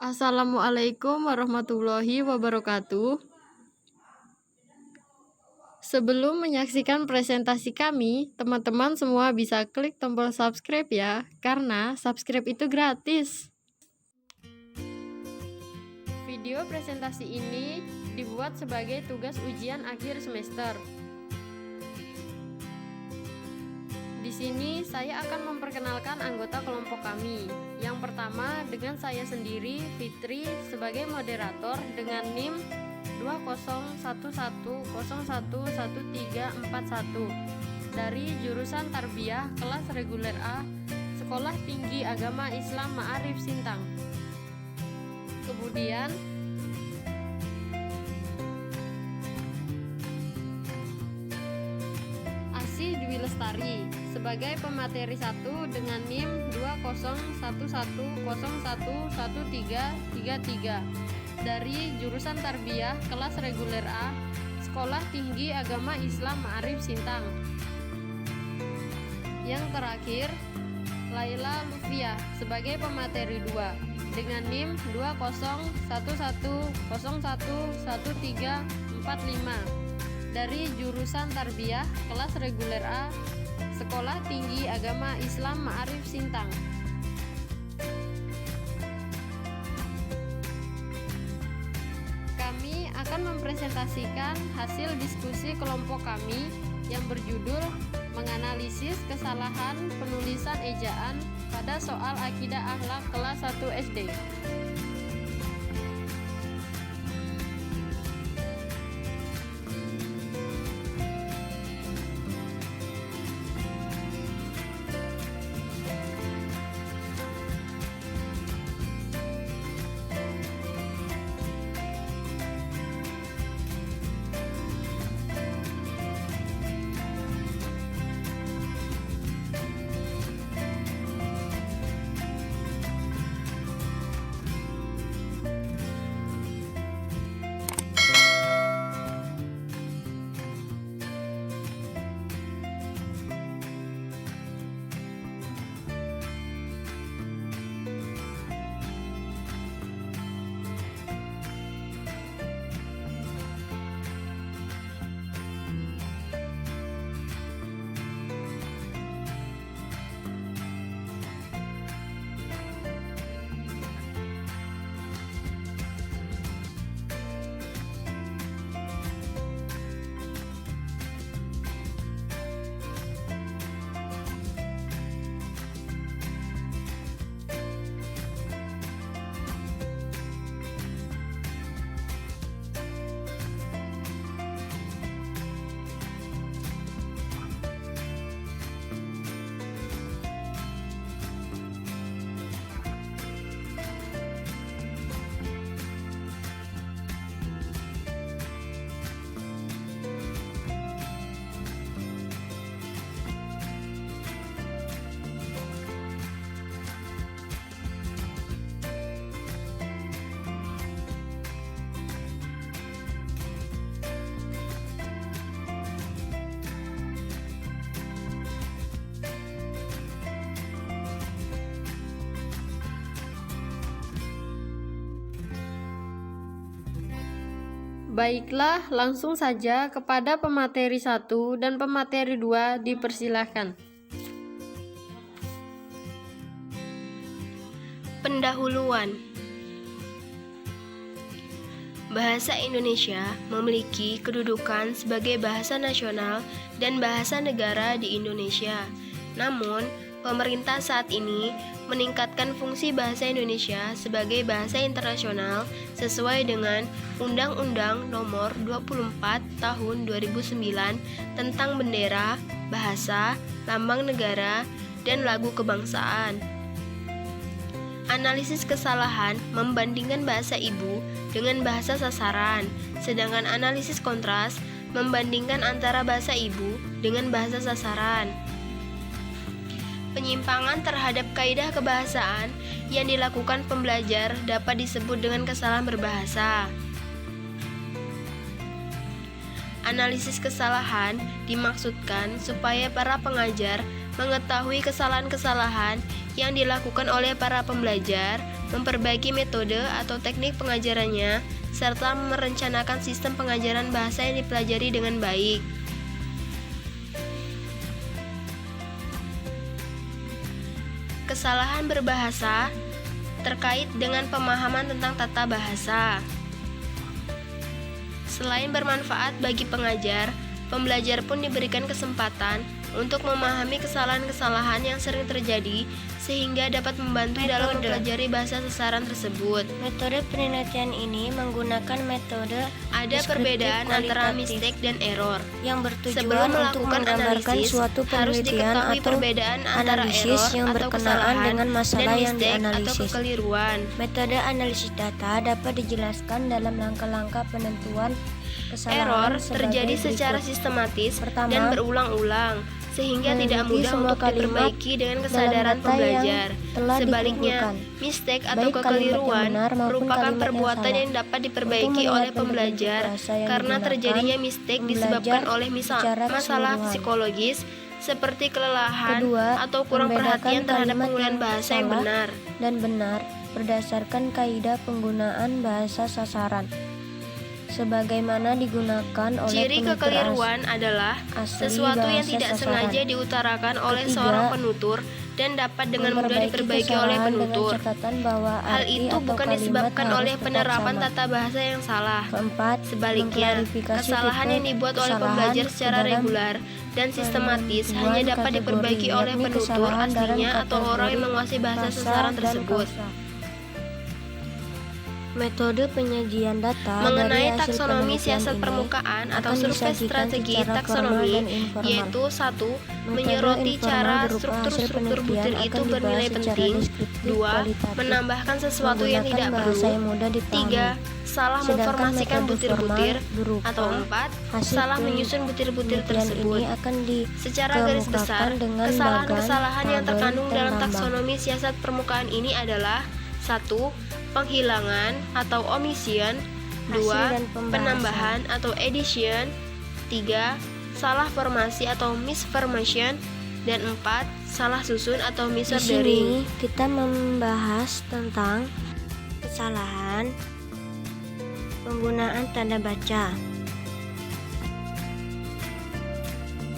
Assalamualaikum warahmatullahi wabarakatuh. Sebelum menyaksikan presentasi kami, teman-teman semua bisa klik tombol subscribe ya, karena subscribe itu gratis. Video presentasi ini dibuat sebagai tugas ujian akhir semester. Di sini saya akan memperkenalkan anggota kelompok kami. Yang pertama dengan saya sendiri, Fitri, sebagai moderator dengan NIM 2011011341 dari jurusan Tarbiyah kelas reguler A, Sekolah Tinggi Agama Islam Ma'arif Sintang. Kemudian Asih Dwi Lestari sebagai pemateri 1 dengan NIM 2011011333 dari jurusan Tarbiyah kelas reguler A, Sekolah Tinggi Agama Islam Ma'arif Sintang. Yang terakhir, Laila Lufia sebagai pemateri 2 dengan NIM 2011011345 dari jurusan Tarbiyah kelas reguler A, Sekolah Tinggi Agama Islam Ma'arif Sintang. Kami akan mempresentasikan hasil diskusi kelompok kami yang berjudul menganalisis kesalahan penulisan ejaan pada soal akidah akhlak kelas 1 SD. Baiklah, langsung saja kepada pemateri 1 dan pemateri 2 dipersilahkan. Pendahuluan. Bahasa Indonesia memiliki kedudukan sebagai bahasa nasional dan bahasa negara di Indonesia. Namun, pemerintah saat ini meningkatkan fungsi bahasa Indonesia sebagai bahasa internasional sesuai dengan Undang-Undang Nomor 24 Tahun 2009 tentang bendera, bahasa, lambang negara, dan lagu kebangsaan. Analisis kesalahan membandingkan bahasa ibu dengan bahasa sasaran, sedangkan analisis kontras membandingkan antara bahasa ibu dengan bahasa sasaran. Penyimpangan terhadap kaidah kebahasaan yang dilakukan pembelajar dapat disebut dengan kesalahan berbahasa. Analisis kesalahan dimaksudkan supaya para pengajar mengetahui kesalahan-kesalahan yang dilakukan oleh para pembelajar memperbaiki metode atau teknik pengajarannya, serta merencanakan sistem pengajaran bahasa yang dipelajari dengan baik. Kesalahan berbahasa terkait dengan pemahaman tentang tata bahasa. Selain bermanfaat bagi pengajar, pembelajar pun diberikan kesempatan untuk memahami kesalahan-kesalahan yang sering terjadi sehingga dapat membantu dalam mempelajari bahasa sasaran tersebut. Metode penelitian ini menggunakan metode Ada perbedaan antara mistake dan error. yang bertujuan Sebelum untuk melakukan menggambarkan analisis, suatu harus penelitian diketahui atau perbedaan antara analisis error yang atau berkenaan kesalahan dengan masalah dan yang mistake atau dianalisis. kekeliruan. Metode analisis data dapat dijelaskan dalam langkah-langkah penentuan kesalahan Error sebagai terjadi berikut. secara sistematis Pertama, dan berulang-ulang, sehingga tidak meneliti mudah semua untuk kalimat diperbaiki dengan dalam kesadaran data pembelajar. yang telah Sebaliknya, dikumpulkan, mistake atau baik kalimat yang kekeliruan benar maupun merupakan kalimat yang perbuatan salah. yang dapat diperbaiki Untuk oleh melihat pembelajar bentuk bahasa yang karena digunakan, terjadinya mistake pembelajar disebabkan oleh secara masalah keseluruhan. psikologis seperti kelelahan Kedua, atau kurang membedakan perhatian terhadap kalimat penggunaan yang bahasa yang salah benar. dan benar berdasarkan kaidah penggunaan bahasa sasaran sebagaimana digunakan oleh Ciri penutur kekeliruan adalah asli sesuatu yang bahasa tidak sasaran. sengaja diutarakan oleh Ketiga, seorang penutur dan dapat dengan mudah memperbaiki diperbaiki oleh kesalahan penutur. dengan catatan bahwa Hal arti itu atau bukan kalimat disebabkan harus oleh tetap penerapan sama. tata bahasa yang salah. Keempat, Sebaliknya, mengklarifikasi kesalahan tipe yang dibuat oleh kesalahan pembelajar ke secara dalam regular dan sistematis penentuan hanya dapat kategori, diperbaiki oleh yakni penutur kesalahan dalam aslinya atau orang yang kategori menguasai bahasa kasa sasaran dan tersebut. kausa. Metode penyajian data Mengenai dari hasil taksonomi penelitian siasat ini permukaan atau akan survei disajikan strategi secara taksonomi, formal dan informal. yaitu 1. Metode Menyoroti informal cara berupa hasil struktur-struktur penelitian butir akan itu dibahas bernilai secara penting. deskriptif 2. kualitatif, Menambahkan sesuatu yang menggunakan tidak bahasa perlu. yang mudah dipahami. 3. Salah Sedangkan memformasikan metode butir-butir. formal berupa Atau 4. hasil Salah menyusun butir-butir penelitian tersebut. ini akan Secara garis besar, dikemukakan dengan kesalahan-kesalahan yang bagan, terkandung tabel, dalam dan lambang. taksonomi siasat permukaan ini adalah 1. Penghilangan atau omission. 2. Hasil dan pembahasan. Penambahan atau addition. 3. Salah formasi atau misformation. Dan 4. Salah susun atau Di misordering. sini kita membahas tentang kesalahan penggunaan tanda baca.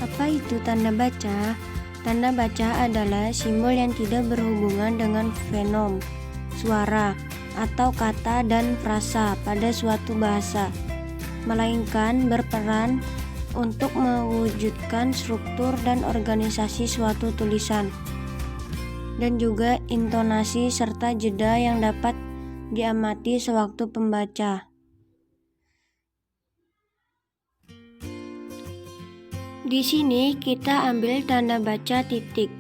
Apa itu tanda baca? Tanda baca adalah simbol yang tidak berhubungan dengan fonem, suara, atau kata dan frasa pada suatu bahasa, melainkan berperan untuk mewujudkan struktur dan organisasi suatu tulisan, dan juga intonasi serta jeda yang dapat diamati sewaktu pembaca. Di sini kita ambil tanda baca titik,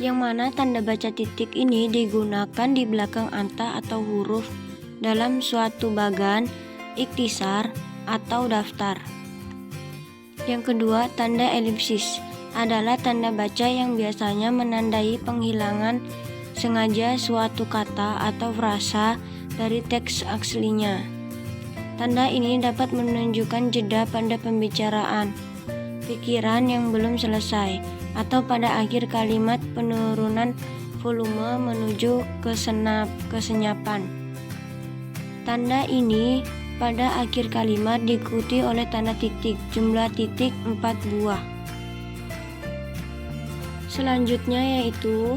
yang mana tanda baca titik ini digunakan di belakang angka atau huruf dalam suatu bagan, ikhtisar, atau daftar. Yang kedua, tanda elipsis adalah tanda baca yang biasanya menandai penghilangan sengaja suatu kata atau frasa dari teks aslinya. Tanda ini dapat menunjukkan jeda pada pembicaraan, pikiran yang belum selesai, atau pada akhir kalimat penurunan volume menuju kesenyapan. Tanda ini pada akhir kalimat diikuti oleh tanda titik, jumlah titik 4 buah. Selanjutnya yaitu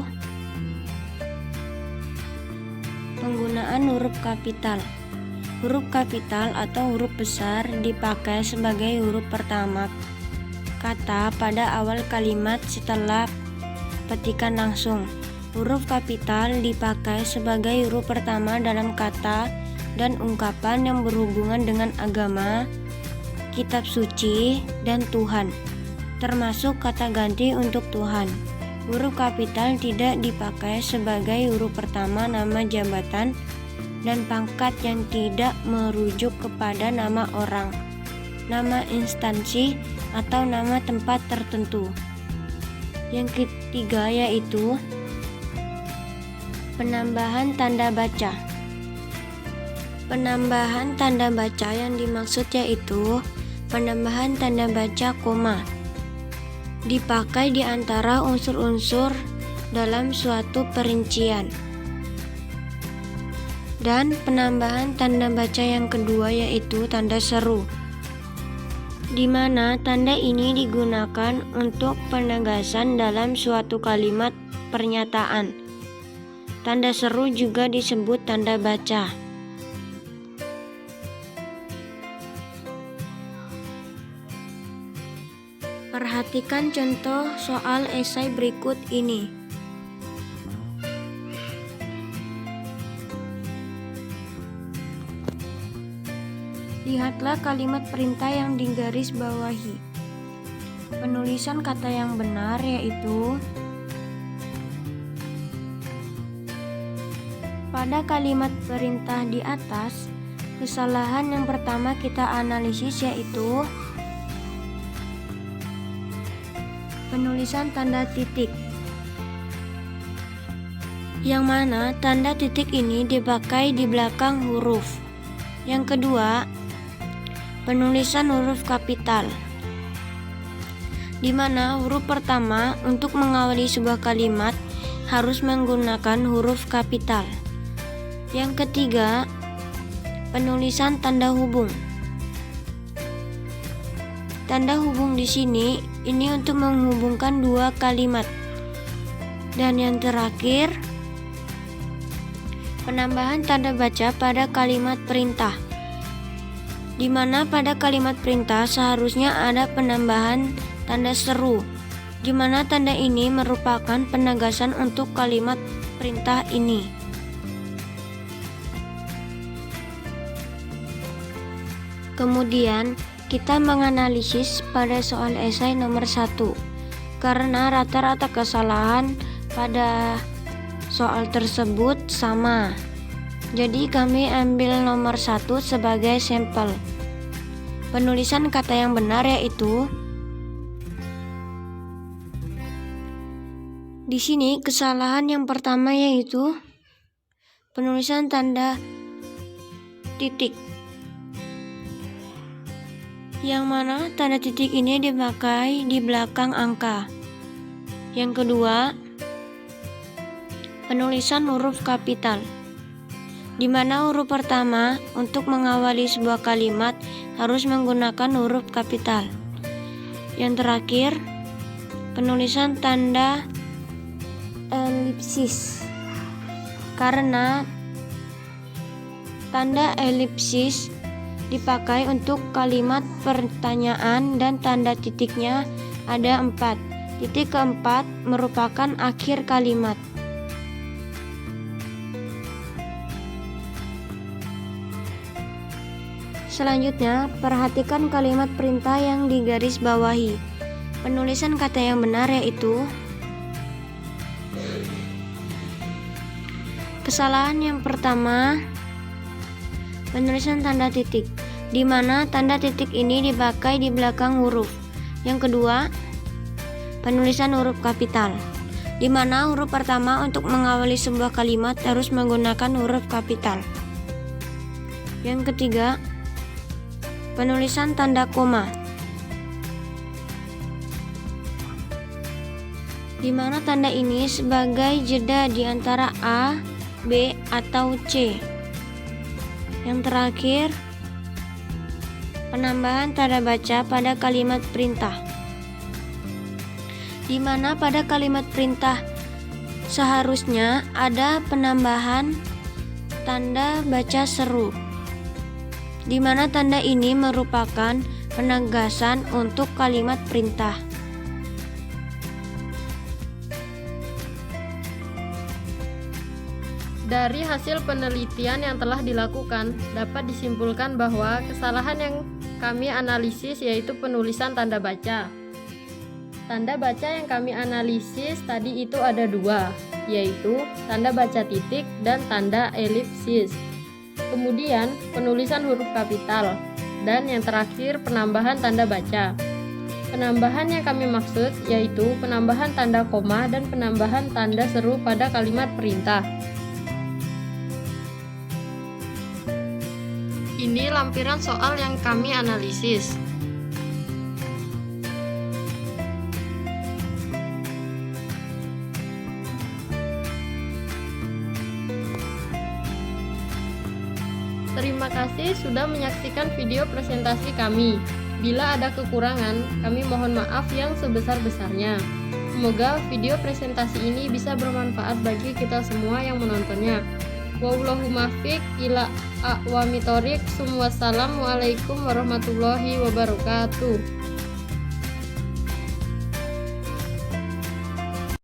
penggunaan huruf kapital. Huruf kapital atau huruf besar dipakai sebagai huruf pertama kata pada awal kalimat setelah petikan langsung. Huruf kapital dipakai sebagai huruf pertama dalam kata dan ungkapan yang berhubungan dengan agama, kitab suci, dan Tuhan, termasuk kata ganti untuk Tuhan. Huruf kapital tidak dipakai sebagai huruf pertama nama jabatan dan pangkat yang tidak merujuk kepada nama orang, nama instansi, atau nama tempat tertentu. Yang ketiga yaitu penambahan tanda baca. Penambahan tanda baca yang dimaksud yaitu penambahan tanda baca koma. Dipakai di antara unsur-unsur dalam suatu perincian. dan penambahan tanda baca yang kedua yaitu tanda seru, di mana tanda ini digunakan untuk penegasan dalam suatu kalimat pernyataan. Tanda seru juga disebut tanda baca. Perhatikan contoh soal esai berikut ini. Lihatlah kalimat perintah yang digaris bawahi. Penulisan kata yang benar yaitu pada kalimat perintah di atas, kesalahan yang pertama kita analisis yaitu penulisan tanda titik, yang mana tanda titik ini dipakai di belakang huruf. Yang kedua, penulisan huruf kapital, di mana huruf pertama untuk mengawali sebuah kalimat harus menggunakan huruf kapital. Yang ketiga, penulisan tanda hubung. Tanda hubung di sini ini untuk menghubungkan dua kalimat. Dan yang terakhir, penambahan tanda baca pada kalimat perintah, di mana pada kalimat perintah seharusnya ada penambahan tanda seru, di mana tanda ini merupakan penegasan untuk kalimat perintah ini. Kemudian kita menganalisis pada soal esai nomor 1, karena rata-rata kesalahan pada soal tersebut sama. Jadi kami ambil nomor 1 sebagai sampel. Penulisan kata yang benar yaitu di sini kesalahan yang pertama yaitu penulisan tanda titik, yang mana tanda titik ini dipakai di belakang angka. Yang kedua, penulisan huruf kapital, di mana huruf pertama untuk mengawali sebuah kalimat harus menggunakan huruf kapital. Yang terakhir, penulisan tanda elipsis, karena tanda elipsis dipakai untuk kalimat pertanyaan dan tanda titiknya ada 4. Titik keempat merupakan akhir kalimat. Selanjutnya, perhatikan kalimat perintah yang digaris bawahi. Penulisan kata yang benar yaitu kesalahan yang pertama, penulisan tanda titik, di mana tanda titik ini dipakai di belakang huruf. Yang kedua, penulisan huruf kapital, di mana huruf pertama untuk mengawali sebuah kalimat harus menggunakan huruf kapital. Yang ketiga, penulisan tanda koma, di mana tanda ini sebagai jeda di antara A, B, atau C. Yang terakhir, penambahan tanda baca pada kalimat perintah, di mana pada kalimat perintah seharusnya ada penambahan tanda baca seru, di mana tanda ini merupakan penegasan untuk kalimat perintah. Dari hasil penelitian yang telah dilakukan, dapat disimpulkan bahwa kesalahan yang kami analisis yaitu penulisan tanda baca. Tanda baca yang kami analisis tadi itu ada 2, yaitu tanda baca titik dan tanda elipsis. Kemudian penulisan huruf kapital, dan yang terakhir penambahan tanda baca. Penambahan yang kami maksud yaitu penambahan tanda koma dan penambahan tanda seru pada kalimat perintah. Ini lampiran soal yang kami analisis. Terima kasih sudah menyaksikan video presentasi kami. Bila ada kekurangan, kami mohon maaf yang sebesar-besarnya. Semoga video presentasi ini bisa bermanfaat bagi kita semua yang menontonnya. Wallahu muwaffiq ila aqwamit thoriq. Wassalamualaikum warahmatullahi wabarakatuh.